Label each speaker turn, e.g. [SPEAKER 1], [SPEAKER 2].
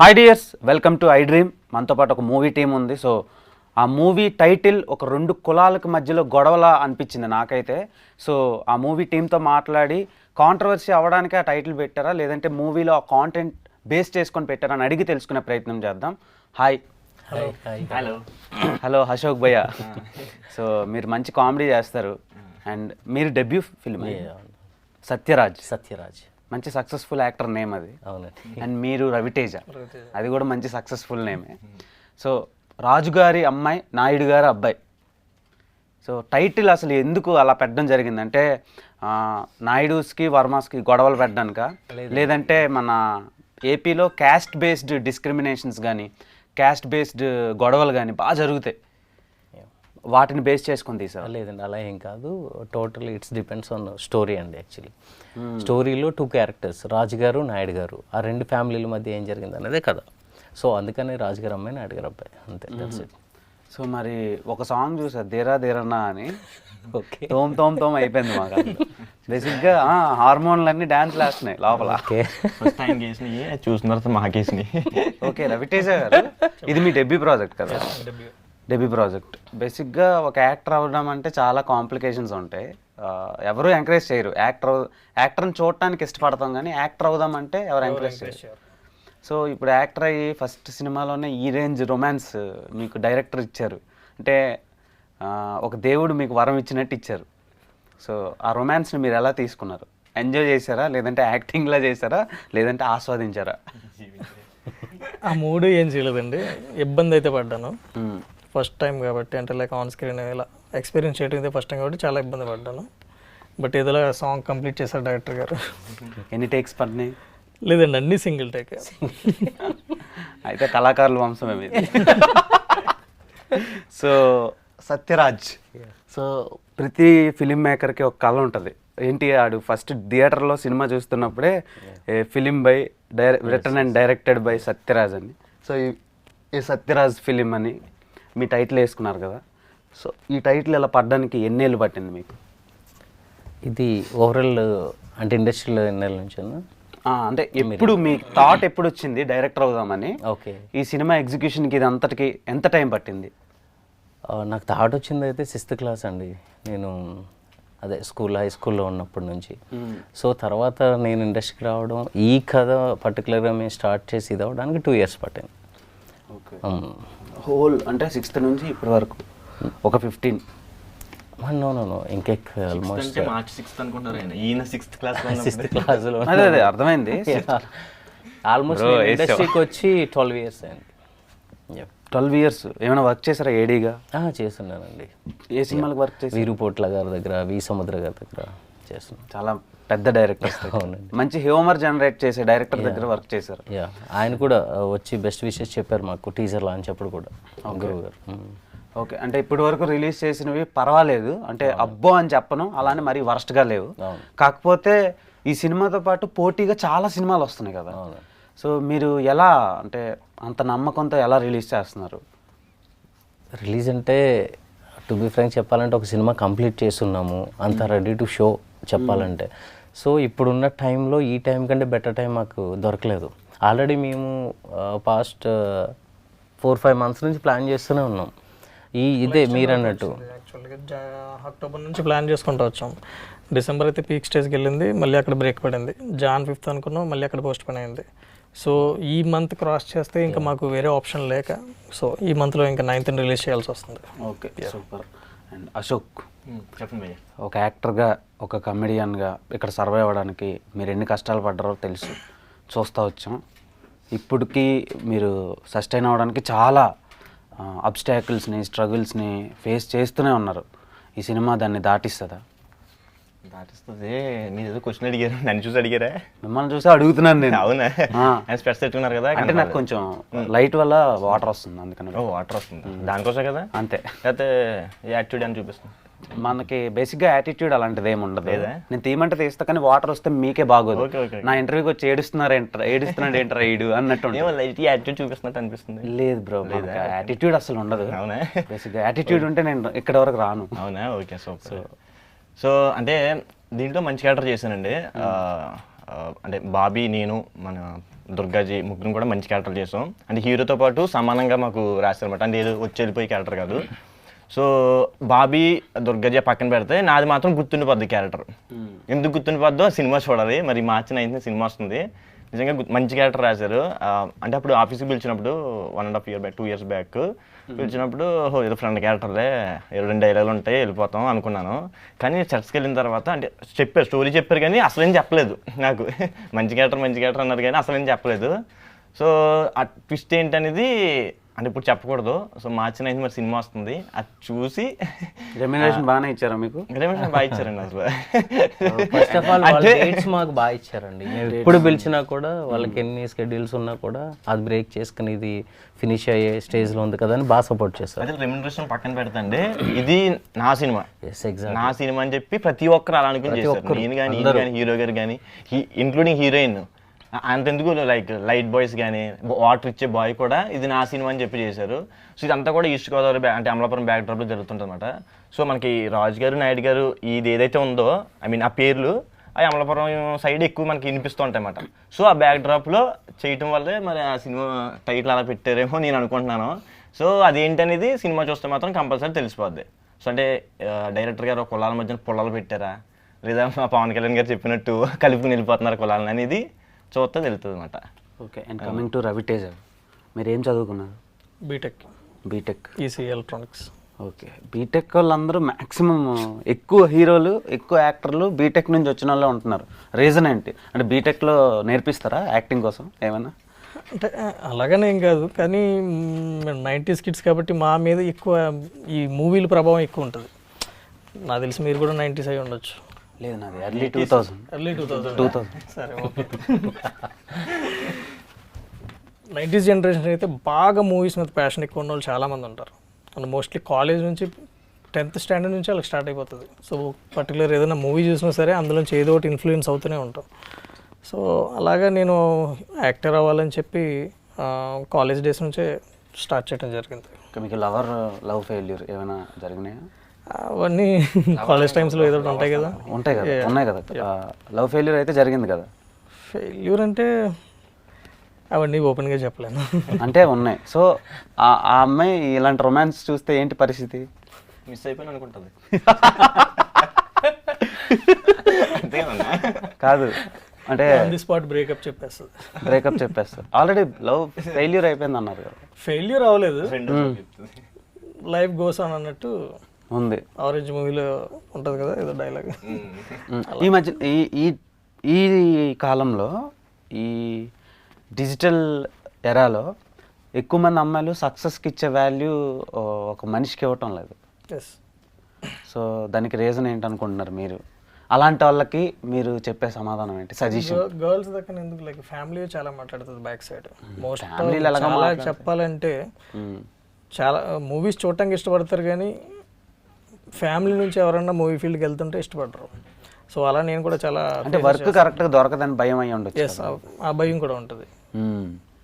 [SPEAKER 1] Hi dears, welcome to iDream. మనతో పాటు ఒక మూవీ టీం ఉంది. సో ఆ మూవీ టైటిల్ ఒక రెండు కులాలకు మధ్యలో గొడవలా అనిపించింది నాకైతే. సో ఆ మూవీ టీంతో మాట్లాడి కాంట్రవర్సీ అవ్వడానికి ఆ టైటిల్ పెట్టారా, లేదంటే మూవీలో ఆ కాంటెంట్ బేస్ చేసుకొని పెట్టారా అని అడిగి తెలుసుకునే ప్రయత్నం చేద్దాం. హాయ్. హలో అశోక్ భయ్య. సో మీరు మంచి కామెడీ చేస్తారు అండ్ మీరు డెబ్యూ ఫిల్మ్ సత్యరాజ్ మంచి సక్సెస్ఫుల్ యాక్టర్ నేమ్ అది.
[SPEAKER 2] అవునండి.
[SPEAKER 1] అండ్ మీరు రవితేజ, అది కూడా మంచి సక్సెస్ఫుల్ నేమే. సో రాజుగారి అమ్మాయి, నాయుడు గారి అబ్బాయి. సో టైటిల్ అసలు ఎందుకు అలా పెట్టడం జరిగిందంటే నాయుడుస్కి వర్మాస్కి గొడవలు పెట్టడానిక, లేదంటే మన ఏపీలో క్యాస్ట్ బేస్డ్ డిస్క్రిమినేషన్స్ కానీ క్యాస్ట్ బేస్డ్ గొడవలు కానీ బాగా జరుగుతాయి, వాటిని బేస్ చేసుకొని తీసారు?
[SPEAKER 2] లేదండి, అలా ఏం కాదు. Total it's depends on story అండి. యాక్చువల్లీ స్టోరీలో 2 క్యారెక్టర్స్, రాజు గారు, నాయుడు గారు, ఆ 2 ఫ్యామిలీల మధ్య ఏం జరిగింది అనేదే కదా. సో అందుకని రాజుగారు అమ్మాయి, నాయుడు గారు అబ్బాయి, అంతే. That's it.
[SPEAKER 1] సో మరి ఒక సాంగ్ చూసా, దేరా దేరన్నా అని. ఓకే, తోమ్ తోమ్ తోమ్ అయిపోయింది మాకు. బేసిక్గా హార్మోన్లన్నీ డ్యాన్స్ వేస్తున్నాయి లోపల.
[SPEAKER 3] చూసిన తర్వాత మాకేసినాయి.
[SPEAKER 1] ఓకే, రవితేజ గారు, ఇది మీ డెబ్యూ ప్రాజెక్ట్ కదా? Debut project. బేసిక్గా ఒక యాక్టర్ అవ్వడం అంటే చాలా కాంప్లికేషన్స్ ఉంటాయి. ఎవరు ఎంకరేజ్ చేయరు. యాక్టర్ని చూడటానికి ఇష్టపడతాం, కానీ యాక్టర్ అవుదాం అంటే ఎవరు ఎంకరేజ్ చేయరు. సో ఇప్పుడు యాక్టర్ అయ్యి ఫస్ట్ సినిమాలోనే ఈ రేంజ్ రొమాన్స్ మీకు డైరెక్టర్ ఇచ్చారు అంటే ఒక దేవుడు మీకు వరం ఇచ్చినట్టు ఇచ్చారు. సో ఆ రొమాన్స్ని మీరు ఎలా తీసుకున్నారు? ఎంజాయ్ చేశారా, లేదంటే యాక్టింగ్లా చేశారా, లేదంటే ఆస్వాదించారా?
[SPEAKER 4] ఆ మూడు ఏం చేయలేదండి. ఇబ్బంది అయితే పడ్డాను ఫస్ట్ టైం కాబట్టి, అంటే లైక్ ఆన్ స్క్రీన్ ఇలా ఎక్స్పీరియన్స్ చేయడం ఇదే ఫస్ట్ టైం కాబట్టి చాలా ఇబ్బంది పడ్డాను. బట్ ఏదో సాంగ్ కంప్లీట్ చేశారు డైరెక్టర్ గారు.
[SPEAKER 1] ఎన్ని టేక్స్ పడినాయి?
[SPEAKER 4] లేదండి, అన్ని సింగిల్ టేక్.
[SPEAKER 1] అయితే కళాకారుల వంశమే మీది. సో సత్యరాజ్, సో ప్రతి ఫిలిం మేకర్కి ఒక కళ ఉంటుంది. ఏంటి, ఆడు ఫస్ట్ థియేటర్లో సినిమా చూస్తున్నప్పుడే film by written and directed by Sathyaraj అని. సో ఈ సత్యరాజ్ ఫిలిం అని మీ టైటిల్ వేసుకున్నారు కదా. సో ఈ టైటిల్ ఎలా పడడానికి ఎన్నేళ్ళు పట్టింది మీకు?
[SPEAKER 2] ఇది ఓవరాల్ అంటే ఇండస్ట్రీలో ఎన్నేళ్ళ నుంచి
[SPEAKER 1] అంటే ఎప్పుడు మీ థాట్ ఎప్పుడు వచ్చింది డైరెక్టర్ అవుదామని?
[SPEAKER 2] ఓకే,
[SPEAKER 1] ఈ సినిమా ఎగ్జిక్యూషన్కి ఇది అంతటికి ఎంత టైం పట్టింది?
[SPEAKER 2] నాకు థాట్ వచ్చింది అయితే 6th క్లాస్ అండి. నేను అదే హై స్కూల్లో ఉన్నప్పటి నుంచి. సో తర్వాత నేను ఇండస్ట్రీకి రావడం, ఈ కథ పర్టికులర్గా మేము స్టార్ట్ చేసి ఇది అవ్వడానికి 2 years పట్టింది.
[SPEAKER 1] ఓకే, హోల్ అంటే 6th నుంచి ఇప్పటి వరకు ఒక 15?
[SPEAKER 2] నో ఇంకెక్కువ, ఆల్మోస్ట్
[SPEAKER 3] మార్చ్ 6th అనుకుంటారు. ఈయన 6th
[SPEAKER 2] క్లాస్లో.
[SPEAKER 1] అదే అర్థమైంది.
[SPEAKER 2] ఆల్మోస్ట్ ఇండస్ట్రీకి వచ్చి 12 years అయింది.
[SPEAKER 1] 12 years. ఏమైనా వర్క్ చేశారా ఏడీగా?
[SPEAKER 2] చేస్తున్నానండి.
[SPEAKER 1] ఏ సినిమాలకు వర్క్ చేసి?
[SPEAKER 2] వీరుపోట్ల గారి దగ్గర, వి సముద్ర గారి దగ్గర చేస్తున్నాను.
[SPEAKER 1] చాలా పెద్ద డైరెక్టర్స్.
[SPEAKER 2] అవునండి,
[SPEAKER 1] మంచి హ్యూమర్ జనరేట్ చేసే డైరెక్టర్ దగ్గర వర్క్ చేశారు.
[SPEAKER 2] ఆయన కూడా వచ్చి బెస్ట్ విషెస్ చెప్పారు మాకు టీజర్ లాంచ్ అప్పుడు కూడా, గురువు గారు.
[SPEAKER 1] ఓకే, అంటే ఇప్పటి వరకు రిలీజ్ చేసినవి పర్వాలేదు, అంటే అబ్బో అని చెప్పను, అలానే మరీ వరస్ట్గా లేవు. కాకపోతే ఈ సినిమాతో పాటు పోటీగా చాలా సినిమాలు వస్తున్నాయి కదా. సో మీరు ఎలా, అంటే అంత నమ్మకంతో ఎలా రిలీజ్ చేస్తున్నారు?
[SPEAKER 2] రిలీజ్ అంటే టు బి ఫ్రాంక్ చెప్పాలంటే ఒక సినిమా కంప్లీట్ చేస్తున్నాము, అంత రెడీ టు షో చెప్పాలంటే. సో ఇప్పుడున్న టైంలో ఈ టైం కంటే బెటర్ టైం మాకు దొరకలేదు. ఆల్రెడీ మేము పాస్ట్ 4-5 months నుంచి ప్లాన్ చేస్తూనే ఉన్నాం. ఇదే మీరు అన్నట్టు
[SPEAKER 4] యాక్చువల్గా అక్టోబర్ నుంచి ప్లాన్ చేసుకుంటూ వచ్చాం. డిసెంబర్ అయితే పీక్ స్టేజ్కి వెళ్ళింది, మళ్ళీ అక్కడ బ్రేక్ పడింది. Jan 5th అనుకున్నాం, మళ్ళీ అక్కడ పోస్ట్ పోన్ అయింది. సో ఈ మంత్ క్రాస్ చేస్తే ఇంకా మాకు వేరే ఆప్షన్ లేక, సో ఈ మంత్లో ఇంకా 9th రిలీజ్ చేయాల్సి వస్తుంది.
[SPEAKER 1] Okay, super. అండ్ అశోక్,
[SPEAKER 3] చెప్పండి.
[SPEAKER 1] ఒక యాక్టర్గా, ఒక కమెడియన్గా ఇక్కడ సర్వైవ్ అవ్వడానికి మీరు ఎన్ని కష్టాలు పడ్డారో తెలుసు, చూస్తూ వచ్చాం. ఇప్పటికీ మీరు సస్టైన్ అవ్వడానికి చాలా అబ్స్టాకిల్స్ని, స్ట్రగుల్స్ని ఫేస్ చేస్తూనే ఉన్నారు. ఈ సినిమా దాన్ని దాటిస్తుందా?
[SPEAKER 3] దాటిస్తుంది. మీరు ఏదో క్వశ్చన్ అడిగారు, నన్ను చూసి అడిగారా?
[SPEAKER 1] మిమ్మల్ని చూసి అడుగుతున్నాను నేను.
[SPEAKER 3] అవునా, స్పెట్స్ పెట్టుకున్నారు కదా.
[SPEAKER 1] అంటే నాకు కొంచెం లైట్ వల్ల వాటర్ వస్తుంది, అందుకని.
[SPEAKER 3] వాటర్ వస్తుంది దానికోసం కదా.
[SPEAKER 1] అంతే,
[SPEAKER 3] లేకపోతే యాటిట్యూడ్ అని చూపిస్తుంది.
[SPEAKER 1] మనకి బేసిక్గా యాటిట్యూడ్ అలాంటిది ఏమి ఉండదు. నేను తీయమంటే తీస్తా, కానీ వాటర్ వస్తే మీకే బాగోదు. నా ఇంటర్వ్యూకి వచ్చి ఏడుస్తున్నాడు ఏంటరా ఈడు అన్నట్టు
[SPEAKER 3] యాటిట్యూడ్ చూపిస్తున్నట్టు అనిపిస్తుంది.
[SPEAKER 1] లేదు బ్రో, యాటిట్యూడ్ అసలు ఉండదు.
[SPEAKER 3] అవునా,
[SPEAKER 1] బేసిక్గా యాటిట్యూడ్ ఉంటే నేను ఇక్కడ వరకు రాను.
[SPEAKER 3] అవునా, ఓకే సూపర్. సో అంటే దీంట్లో మంచి క్యారెక్టర్ చేశానండి. అంటే బాబీ, నేను, మన దుర్గాజీ ముగ్గురు కూడా మంచి క్యారెక్టర్ చేసాం. అంటే హీరోతో పాటు సమానంగా మాకు రాశారన్నమాట. అంటే ఏదో వచ్చి వెళ్ళిపోయే క్యారెక్టర్ కాదు. సో బాబీ దుర్గాజీ పక్కన పెడితే నాది మాత్రం గుర్తుండిపోద్ది క్యారెక్టర్. ఎందుకు గుర్తుండిపోద్దో సినిమా చూడాలి. మరి మార్చి 9th సినిమా వస్తుంది. నిజంగా మంచి క్యారెక్టర్ రాశారు. అంటే అప్పుడు ఆఫీస్కి పిలిచినప్పుడు 1.5 years బ్యాక్ 2 years బ్యాక్ పిలిచినప్పుడు ఏదో ఫ్రెండ్ క్యారెక్టర్లే 2 డైలాగులు ఉంటాయి వెళ్ళిపోతాం అనుకున్నాను. కానీ చర్చ్కి వెళ్ళిన తర్వాత అంటే చెప్పారు, స్టోరీ చెప్పారు కానీ అసలేం చెప్పలేదు నాకు. మంచి క్యారెక్టర్ అన్నారు కానీ అసలేం చెప్పలేదు. సో ఆ ట్విస్ట్ ఏంటనేది అంటే ఇప్పుడు చెప్పకూడదు. సో మార్చి 9th మరి సినిమా వస్తుంది, అది చూసి
[SPEAKER 1] రెమ్యునరేషన్ బాగానే ఇచ్చారా మీకు?
[SPEAKER 3] బాగా ఇచ్చారండి అసలు.
[SPEAKER 2] ఫస్ట్ ఆఫ్ ఆల్ డేట్స్ మాకు బాగా ఇచ్చారండి. మేము ఎప్పుడు పిలిచినా కూడా వాళ్ళకి ఎన్ని స్కెడ్యూల్స్ ఉన్నా కూడా అది బ్రేక్ చేసుకుని ఇది ఫినిష్ అయ్యే స్టేజ్లో ఉంది కదా అని బాగా సపోర్ట్ చేస్తారు.
[SPEAKER 3] అదే రెమ్యునరేషన్ పక్కన పెడతండి, ఇది నా సినిమా,
[SPEAKER 2] ఎగ్జాక్ట్
[SPEAKER 3] నా సినిమా అని చెప్పి ప్రతి ఒక్కరు అలా అనుకుని చేశారు. నేను కానీ హీరో గారు కానీ ఇంక్లూడింగ్ హీరోయిన్ అంతెందుకు లైట్ బాయ్స్ కానీ వాటర్ ఇచ్చే బాయ్ కూడా ఇది నా సినిమా అని చెప్పి చేశారు. సో ఇదంతా కూడా ఈస్ట్ గోదావరి అంటే అమలాపురం బ్యాక్ డ్రాప్లో జరుగుతుంది అనమాట. సో మనకి రాజు గారు నాయుడు గారు ఇది ఏదైతే ఉందో ఐ మీన్ ఆ పేర్లు ఆ అమలాపురం సైడ్ ఎక్కువ మనకి వినిపిస్తూ ఉంటాయి అన్నమాట. సో ఆ బ్యాక్ డ్రాప్లో చేయటం వల్లే మరి ఆ సినిమా టైటిల్ అలా పెట్టారేమో నేను అనుకుంటున్నాను. సో అదేంటనేది సినిమా చూస్తే మాత్రం కంపల్సరీ తెలిసిపోద్ది. సో అంటే డైరెక్టర్ గారు కులాల మధ్యన పొలాలు పెట్టారా లేదా మా పవన్ కళ్యాణ్ గారు చెప్పినట్టు కలుపుకుని వెళ్ళిపోతున్నారు కులాలను అనేది చూస్తే తెలుస్తుంది అనమాట.
[SPEAKER 1] Okay. And coming to Raviteja, మీరు ఏం చదువుకున్నారు? BTech
[SPEAKER 4] EC electronics.
[SPEAKER 1] Okay. BTech వాళ్ళందరూ మ్యాక్సిమం ఎక్కువ హీరోలు ఎక్కువ యాక్టర్లు బీటెక్ నుంచి వచ్చిన వాళ్ళే ఉంటున్నారు. రీజన్ ఏంటి? అంటే బీటెక్లో నేర్పిస్తారా యాక్టింగ్ కోసం ఏమైనా?
[SPEAKER 4] అంటే అలాగనే ఏం కాదు, కానీ 90s కిడ్స్ కాబట్టి మా మీద ఎక్కువ ఈ మూవీల ప్రభావం ఎక్కువ ఉంటుంది. నాకు తెలిసి మీరు కూడా 90s అయి ఉండొచ్చు.
[SPEAKER 1] లేదు, నాది ఎర్లీ 2000.
[SPEAKER 4] సరే, ఓకే. 90s జనరేషన్ అయితే బాగా మూవీస్ మీద ప్యాషన్ ఎక్కువ ఉన్న వాళ్ళు చాలామంది ఉంటారు. అండ్ మోస్ట్లీ కాలేజ్ నుంచి 10th స్టాండర్డ్ నుంచి వాళ్ళకి స్టార్ట్ అయిపోతుంది. సో పర్టికులర్ ఏదైనా మూవీ చూసినా సరే అందులోంచి ఏదో ఒకటి ఇన్ఫ్లుయెన్స్ అవుతూనే ఉంటాం. సో అలాగా నేను యాక్టర్ అవ్వాలని చెప్పి కాలేజ్ డేస్ నుంచే స్టార్ట్ చేయడం జరిగింది.
[SPEAKER 1] మీకు లవ్ ఫెయిల్యూర్ ఏమైనా జరిగినాయా?
[SPEAKER 4] అవన్నీ కాలేజ్ టైమ్స్లో ఏదో ఒకటి ఉంటాయి కదా.
[SPEAKER 1] ఉన్నాయి కదా. లవ్ ఫెయిల్యూర్ అయితే జరిగింది కదా.
[SPEAKER 4] ఫెయిల్యూర్ అంటే అవన్నీ ఓపెన్గా చెప్పలేను.
[SPEAKER 1] అంటే ఉన్నాయి. సో ఆ అమ్మాయి ఇలాంటి రొమాన్స్ చూస్తే ఏంటి పరిస్థితి?
[SPEAKER 3] మిస్ అయిపోయిన అనుకుంటుంది.
[SPEAKER 1] కాదు అంటే
[SPEAKER 4] ఆన్ ది స్పాట్ బ్రేకప్
[SPEAKER 1] చెప్పేస్తారు. ఆల్రెడీ లవ్ ఫెయిల్యూర్ అయిపోయింది అన్నారు కదా.
[SPEAKER 4] ఫెయిల్యూర్ అవ్వలేదు, లైఫ్ గోస్ ఆన్ అన్నట్టు
[SPEAKER 1] ఉంది.
[SPEAKER 4] ఆరెంజ్ మూవీలో ఉంటుంది కదా ఏదో డైలాగ్.
[SPEAKER 1] ఈ మధ్య ఈ కాలంలో ఈ డిజిటల్ ఎరాలో ఎక్కువ మంది అమ్మాయిలు సక్సెస్కి ఇచ్చే వాల్యూ ఒక మనిషికి ఇవ్వటం లేదు. సో దానికి రీజన్ ఏంటనుకుంటున్నారు మీరు? అలాంటి వాళ్ళకి మీరు చెప్పే సమాధానం ఏంటి, సజెషన్?
[SPEAKER 4] గర్ల్స్ దగ్గర ఎందుకు లైక్ ఫ్యామిలీ చాలా మాట్లాడుతుంది బ్యాక్ సైడ్. మోస్ట్ చెప్పాలంటే చాలా మూవీస్ చూడటానికి ఇష్టపడతారు కానీ ఫ్యామిలీ నుంచి ఎవరన్నా మూవీ ఫీల్డ్కి వెళ్తుంటే ఇష్టపడరు. సో అలా నేను కూడా చాలా
[SPEAKER 1] అంటే వర్క్ కరెక్ట్గా దొరకదని భయం అయ్యి ఉండొచ్చు.
[SPEAKER 4] ఆ భయం కూడా ఉంటుంది.